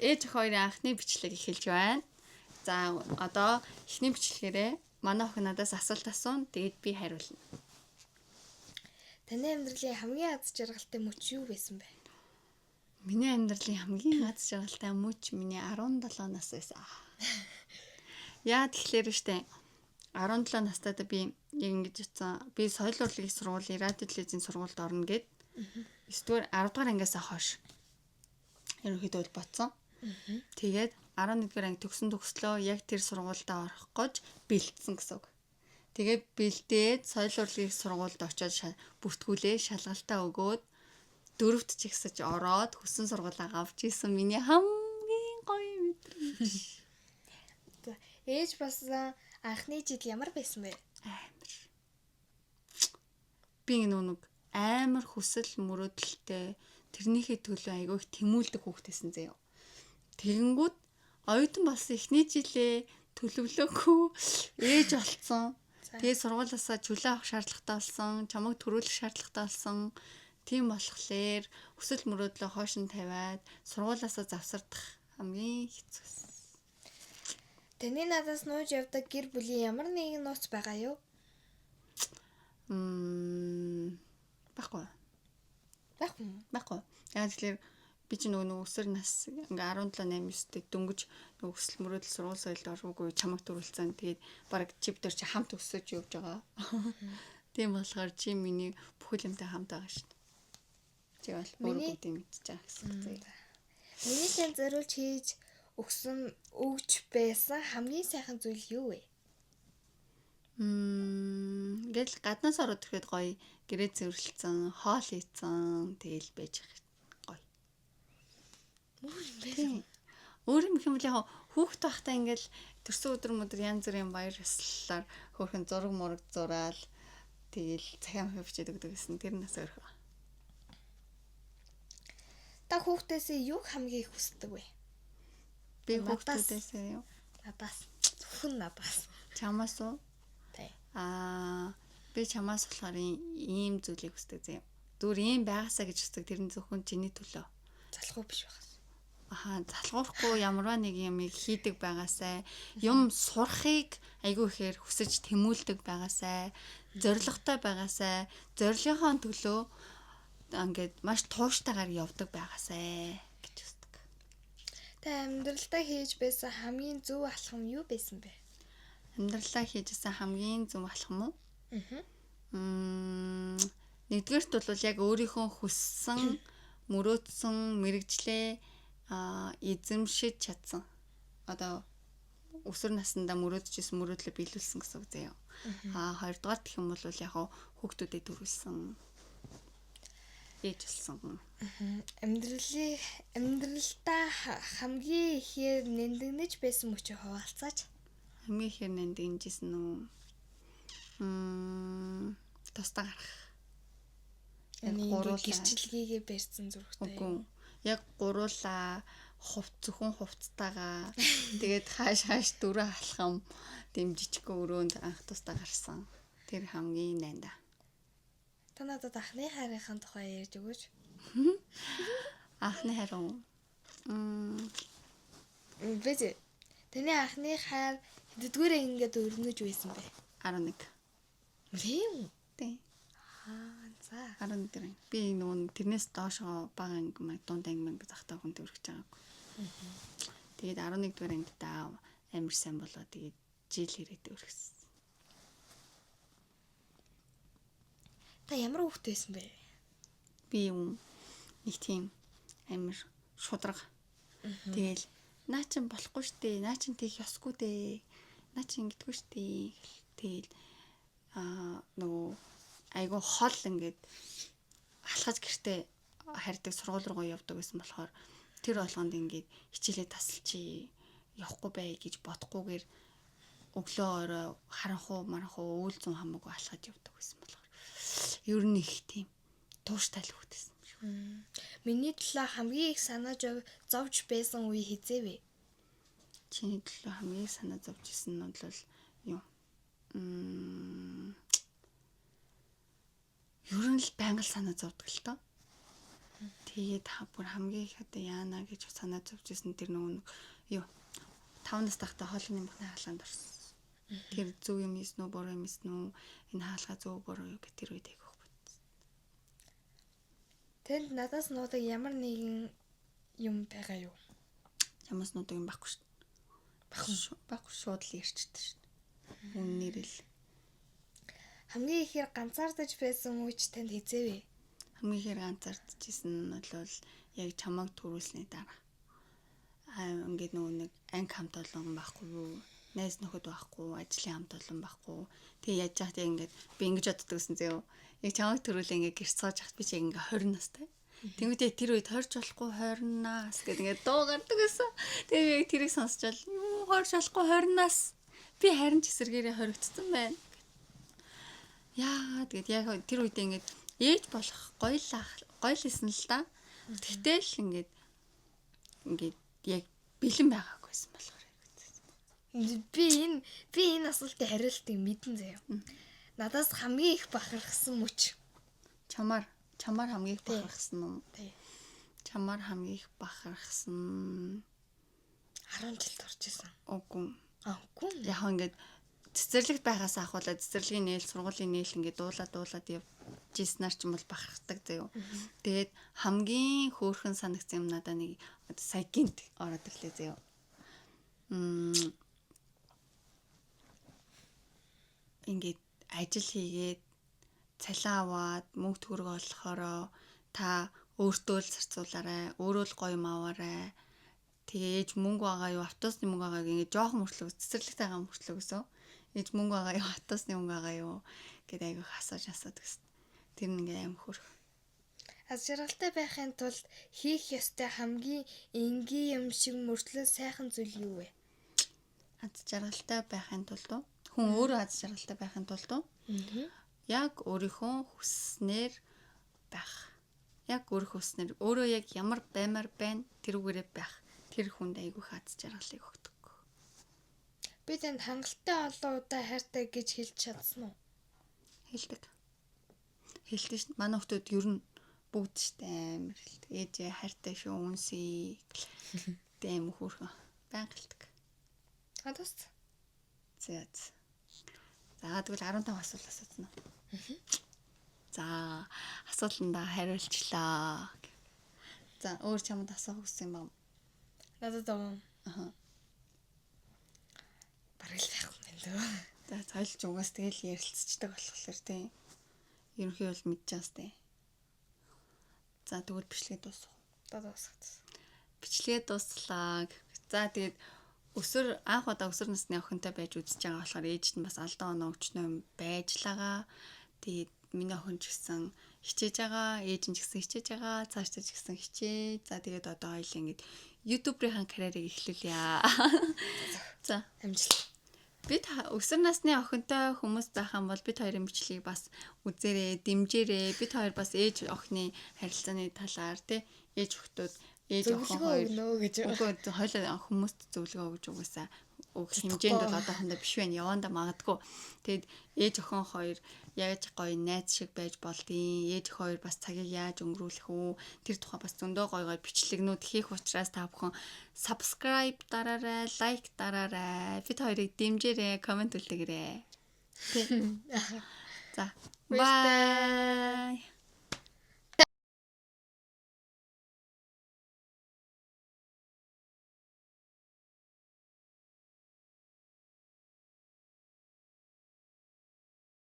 ээж хоёрын анхны бичлэг эхэлж байна. За одоо эхний бичлэгээрээ манай охин надаас асуулт асууна. Тэгээд би хариулна. Таны амьдралын хамгийн аз жаргалтай мөч юу байсан бэ? Миний амьдралын хамгийн аз жаргалтай мөч миний 17 нас байсан. Яа тэгэхээр штэ 17 настайдаа би ингэж утсан. Би соёл урлагийн сургуулийн радио телевизийн сургуульд орно гэд 9-р 10-р ангиасаа хойш ерөнхийдөө бодсон. Тэгээд 11-р анги төгслөө яг тэр сургуультай орох гэж бэлдсэн гэсэн үг. Тэгээд бэлдээд соёл урлагийн сургуульд очиод бүртгүүлээ, шалгалтаа өгөөд 4-т ч ихсэж ороод хүссэн сургуулаа авч исэн миний хамгийн гоё мэдрэмж. Ээж болсон анхны жил ямар байсан бэ? Амар. Би нэг амар хүсэл мөрөөдөлтэй тэрнийхээ төлөө айгүй их тэмүүлдэг хүүхдээсэн заяа. Тэгэнгүүт оюутан болсон эхний жилээ төлөвлөөгүй ээж болцсон. Тэгээ сургуулиасаа чөлөө авах шаардлагатай болсон, чамайг төрүүлэх шаардлагатай болсон. Тийм болохоор хүсэл мөрөөдлөө хойш нь тавиад сургуулиасаа завсардах хамгийн хэцүү. Таны надаас нууж явдаг гэр бүлийн ямар нэгэн нууц байгаа юу? Баггүй. Баггүй. Яг тэгэхээр би ч нөгөө өсөр нас ингээ 17-8-9-д дөнгөж нөгөө хүсэл мөрөөдөл сургууль соёлд ороогүй чамайг төрүүлсэн. Тэгээд баг чивдэр чи хамт өсөж явж байгаа. Тийм болохоор чи миний бүхэл юмтай хамт байгаа шүү дээ. Чи бол өөрөө тийм мэдчихэж байгаа гэсэн үг. Миний тань зориулж хийж өгч байсан хамгийн сайхан зүйл юу вэ? Ингээл гаднаас ороод ирэхэд гоё гэрээ цэвэрлсэн, хоол хийцэн, тэгэл байж гоё. Өөр юм хэм бол яг хүүхэд байхдаа ингээл төрсөн өдөр янз бүрийн баяр ёслолоор хөөрхөн зураг мураг зураал тэгэл цахиан хөвчөд өгдөг гэсэн тэр нас өөрөө. Та хүүхдээсээ юу хамгийн их хүсдэг вэ? Би хүүхдүүдээсээ юу? Надаас. Зөвхөн надаас. Чамаас уу? Тий. Би чамаас болохоор ийм зүйлийг хүсдэг зэ. Зүгээр ийм байгаасаа гэж хүсдэг. Тэр нь зөвхөн чиний төлөө. Залхуу биш байх. Залхуурахгүй ямарваа нэг юм хийдэг байгаасаа, юм сурахыг айгүй ихээр хүсэж тэмүүлдэг байгаасаа, зоригтой байгаасаа, зорилгынхаа төлөө ингээд маш тууштайгаар явдаг байгаасаа гэж хүсдэг. Та амьдралдаа хийж байсан хамгийн зөв алхам юу байсан бэ? Амьдралдаа хийжсэн хамгийн зөв алхам уу? Нэгдүгээрт бол яг өөрийнхөө хүссэн, мөрөөдсөн мэрэгжлээ эзэмшиж чадсан. Одоо өсвөр наснда мөрөөдөжсэн мөрөөдлөө биелүүлсэн гэсэн үг заяа. Хоёрдугаар гэх юм бол яг хүүхдүүдэд төрүүлсэн. Ээж болсон. Амьдралдаа хамгийн ихээр нэндэгнэж байсан мөчөө хуваалцаач. Хамгийн ихээр нэндэгнэжсэн үү? Тусдаа гарах. Гэрчлэгийг барьсан зургтай. Үгүй. Яг гуруулаа зөвхөн хувцтайгаа тэгээд хааш дөрөв алхам дэмжижгүй өрөөнд анх тусдаа гарсан. Тэр хамгийн найнда. Та надад анхны хайрынхаа тухай ярьж өгөөч. Анхны хайр уу? Бэж. Таны анхны хайр хэддүгээр ангид өрнөж байсан бэ? 11. Тийм. Тий. За. 11. Би нөгөө тэрнээс доошоо бага анги дунд анги захтаа хүн төрөж байгаагүй. Тэгээд 11-р ангидаа амар сайн болоо тэгээд жил ирээд өргөсөн. Та ямар хүүхэд байсан бэ? Би нэг тийм амар шудраг. Тэгэл наа чин болохгүй штэ. Наа чин тийх ёсгүй дээ. Наа чин ингэдэггүй штэ. Тэгэл нөгөө айгу хол ингээд алхаж гэртээ харьдаг сургууль руу явдаг гэсэн болохоор тэр болгонд ингээд хичээлээ тасалчи явахгүй бай гэж бодохгүйгээр өглөө орой харанхуу маранхуу үйл зүүн хамаагүй алхаж явдаг гэсэн болохоор ер нь их тийм тууштай л хөвтэйсэн юм шиг. Миний төлөө хамгийн их санаа зовж байсан үе хизээ вэ? Чиний төлөө хамгийн санаа зовж исэн нь бол юу? Ер нь л байнга санаа зовдөг л тоо. Тэгээд бүр хамгийн их одоо яана гэж санаа зовжсэн тэр нөгөө юу 5 нас тахта хоолны мөхний хаалганд орсон. Тэр зөв юм ийсэн үү, буруу юм ийсэн үү? Энэ хаалга зөв буруу юу гэх тэр үед айгүйх бод. Тэнд надаас нуудаг ямар нэгэн юм байгаа юу? Ямаас нуудаг юм байхгүй шүү. Байхгүй шууд л ярьчихдээ шүү. Үннээр л. Хамгийн ихээр ганцаардаж байсан үеч танд хизээвэ? Хамгийн ихээр ганцаардчихсэн нь бол яг чамайг төрүүлсний дараа. Ингээд нөгөө нэг анги хамт олон байхгүй юу? Найз нөхөд байхгүй, ажлын хамт олон байхгүй. Тэгээ яаж яах вэ ингээд би ингэж боддог гэсэн зөө. Яг чамайг төрүүлээ ингээд гэрч сууж хат би ч яг ингээд 20 настай. Тэнгүүдээ тэр үед хорж болохгүй 20 нас гэдэг ингээд дуу гардаг гэсэн. Тэгээ би яг тэрийг сонсчвал хорж болохгүй 20 нас. Би харин ч эсэргээрээ хоригдсон байна. Яа тэгээд яг тэр үед ингээд ээж болох гоё лсэн л да. Тэгтэл ингээд яг бэлэн байгаагүйсэн болохоор. Би энэ асуултын хариултыг мэдэн заяа. Надаас хамгийн их бахархсан мөч. Чамаар хамгийн их бахархсан уу? Тий. Чамаар хамгийн их бахархсан 10 жилд орж исэн. Үгүй. Үгүй. Яг ингээд цэцэрлэгт байхаас ахвалаа цэцэрлэгийн нээл, сургуулийн нээл ингээд дуулаад явжснаар ч юм бол бахархдаг заяа. Тэгээд хамгийн хөөрхөн санагдсан юм надаа нэг саягинт ороод ирлээ заяа. Ингээд ажил хийгээд цалин аваад мөнгө төгрөг олохороо та өөртөө л зарцуулаарай, өөрөө л гоё юм аваарай. Тэгээ ээж мөнгө байгаа юу, автобусны мөнгө байгааг ингээд жоохон мөрчлөг цэцэрлэгт байгаа мөрчлөг өсөө. Ээж мөнгө байгаа юу, автобусны мөнгө байгаа юу гэдэг айгүй асууад гэсэн. Тэр нэг аим хөрх. Аз жаргалтай байхын тулд хийх ёстой хамгийн энгийн юм шиг мөртлөө сайхан зүйл юу вэ? Аз жаргалтай байхын тулд хүн өөрөө аз жаргалтай байхын тулд яг өөрийнхөө хүснээр байх. Яг өөрийнхөө хүснээр өөрөө яг ямар баймаар байна тэрүүгээрээ байх. Тэр хүнд айгүй аз жаргалыг өгдөг. Би танд хангалттай олон удаа хайртай гэж хэлж чадсан уу? Хэлдэг шин. Манай хүмүүс ер нь бүгд штэ амар хэлдэг. Ээжээ хайртай шүү үнсий. Дэм хөөрхөн баян хэлдэг. Хадас. За тэгвэл 15 асуулт асуусан уу? За асуултандаа хариулчлаа. За өөр чамд асуух гэсэн юм байна. Надад аа. Бараг л байхгүй юм дөө. За цайлж угаас тэгэл ярилцдаг болохоор тийм. Ерөнхий бол мэдчихээс тийм. За тэгвэл бичлэгээ дуусах. Дуусах. Бичлэгээ дууслаа. За тэгээд анх удаа өсвөр насны охинтой байж үзэж байгаа болохоор ээжт нь бас алдаа оноо өчнөө байж лагаа. Тэгээд миний охин ч гэсэн хичээж байгаа, ээж нь ч гэсэн хичээж байгаа, цаашдаа ч гэсэн хичээ. За тэгээд одоо хоёул ингэж YouTube-ийн карьерийг эхлүүлье. За амжилт. Бид өсвөр насны охинтой хүмүүс байх юм бол бид хоёрын бичлэгийг бас үзээрэй, дэмжээрэй. Бид хоёр бас ээж охины харилцааны талаар ээж охин хоёр нөө гэж хоёул хүмүүст зөвлөгөө өгж угаасаа өгөх хэмжээнд бол одоохондоо биш байна. Яванда магадгүй. Тэгэд ээж охин хоёр яаж гоё найз шиг байж болдгийг, ээж хоёр бас цагийг яаж өнгөрүүлэх үү? Тэр тухай бас зөндөө гоё бичлэгнүүд хийх учраас та бүхэн subscribe дараарай, like дараарай. Бид хоёрыг дэмжээрэй, комент үлдээгээрэй. За. Bye.